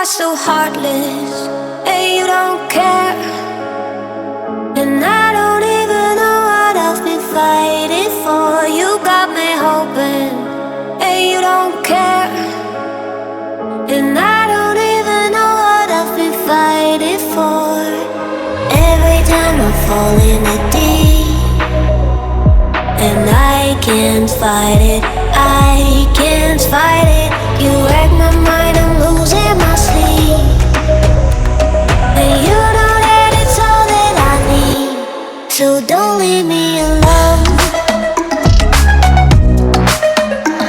so heartless, and you don't care. And I don't even know what I've been fighting for. You got me hoping, and you don't care. And I don't even know what I've been fighting for. Every time I fall in the deep, and I can't fight it, I can't fight it. You wreck my mind, I'm losing my sleep. And you know that it's all that I need, so don't leave me alone.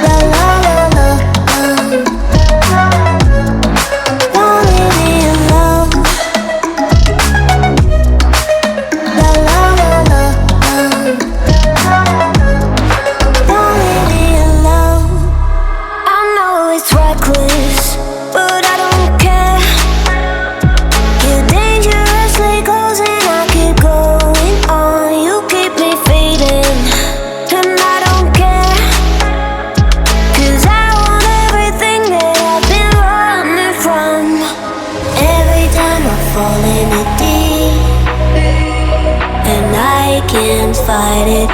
La la la la, don't leave me alone. La la la la, don't leave me alone. I know it's reckless, but I don't care. You're dangerously close and I keep going on. You keep me fading, and I don't care. 'Cause I want everything that I've been running from. Every time I fall in it deep, and I can't fight it,